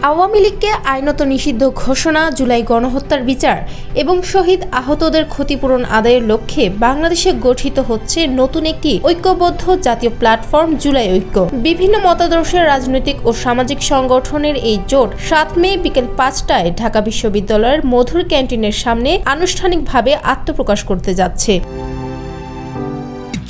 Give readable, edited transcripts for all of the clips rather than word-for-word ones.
আওয়ামী লীগকে আইনত নিষিদ্ধ ঘোষণা, জুলাই গণহত্যার বিচার এবং শহীদ আহতদের ক্ষতিপূরণ আদায়ের লক্ষ্যে বাংলাদেশে গঠিত হচ্ছে নতুন একটি ঐক্যবদ্ধ জাতীয় প্ল্যাটফর্ম জুলাই ঐক্য। বিভিন্ন মতাদর্শের রাজনৈতিক ও সামাজিক সংগঠনের এই জোট 7 মে বিকেল 5টায় ঢাকা বিশ্ববিদ্যালয়ের মধুর ক্যান্টিনের সামনে আনুষ্ঠানিকভাবে আত্মপ্রকাশ করতে যাচ্ছে।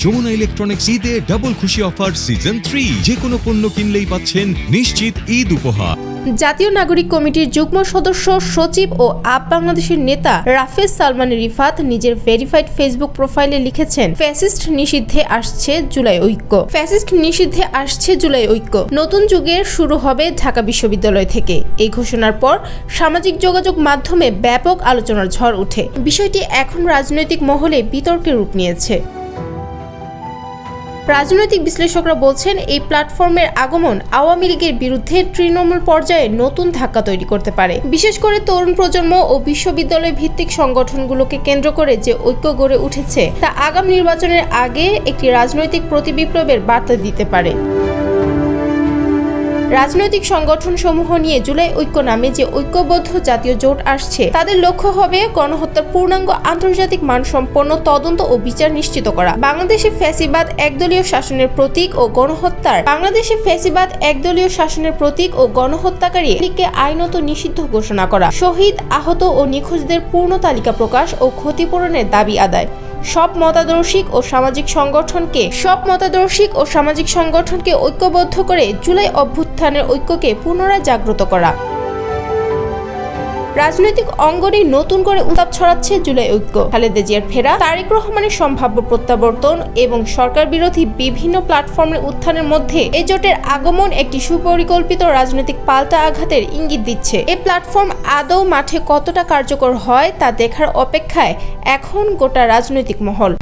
যমুনা ইলেকট্রনিক্স ঈদে ডাবল খুশি অফার সিজন 3, যে কোনো পণ্য কিনলেই পাচ্ছেন নিশ্চিত ঈদ উপহার। জাতীয় নাগরিক কমিটির যুগ্ম সদস্য, সচিব ও আপ বাংলাদেশের নেতা রাফেজ সালমান রিফাত নিজের ভেরিফাইড ফেসবুক প্রোফাইলে লিখেছেন, ফ্যাসিস্ট নিষিদ্ধে আসছে জুলাই ঐক্য। ফ্যাসিস্ট নিষিদ্ধে আসছে জুলাই ঐক্য। নতুন যুগের শুরু হবে ঢাকা বিশ্ববিদ্যালয় থেকে। এই ঘোষণার পর সামাজিক যোগাযোগ মাধ্যমে ব্যাপক আলোচনার ঝড় ওঠে। বিষয়টি এখন রাজনৈতিক মহলে বিতর্কের রূপ নিয়েছে। রাজনৈতিক বিশ্লেষকরা বলছেন, এই প্ল্যাটফর্মের আগমন আওয়ামী লীগের বিরুদ্ধে তৃণমূল পর্যায়ে নতুন ধাক্কা তৈরি করতে পারে। বিশেষ করে তরুণ প্রজন্ম ও বিশ্ববিদ্যালয় ভিত্তিক সংগঠনগুলোকে কেন্দ্র করে যে ঐক্য গড়ে উঠেছে তা আগামী নির্বাচনের আগে একটি রাজনৈতিক প্রতিবিপ্লবের বার্তা দিতে পারে। রাজনৈতিক সংগঠনসমূহ নিয়ে জুলাই ঐক্য নামে যে ঐক্যবদ্ধ জাতীয় জোট আসছে, তাদের লক্ষ্য হবে গণহত্যার পূর্ণাঙ্গ আন্তর্জাতিক মানসম্পন্ন তদন্ত ও বিচার নিশ্চিত করা। বাংলাদেশে ফ্যাসিবাদ একদলীয় শাসনের প্রতীক ও গণহত্যাকারী লীগকে আইনত নিষিদ্ধ ঘোষণা করা, শহীদ, আহত ও নিখোঁজদের পূর্ণ তালিকা প্রকাশ ও ক্ষতিপূরণের দাবি আদায়, সব মতাদর্শিক ও সামাজিক সংগঠনকে ঐক্যবদ্ধ করে জুলাই অভ্যুত্থানের ঐক্যকে পুনরায় জাগ্রত করা। রাজনৈতিক অঙ্গনে নতুন করে উত্তাপ ছড়াচ্ছে জুলাই ঐক্য। খালেদা জিয়ার ফেরা, তারেক রহমানের সম্ভাব্য প্রত্যাবর্তন এবং সরকার বিরোধী বিভিন্ন প্ল্যাটফর্মের উত্থানের মধ্যে এই জোটের আগমন একটি সুপরিকল্পিত রাজনৈতিক পাল্টা আঘাতের ইঙ্গিত দিচ্ছে। এই প্ল্যাটফর্ম আদৌ মাঠে কতটা কার্যকর হয় তা দেখার অপেক্ষায় এখন গোটা রাজনৈতিক মহল।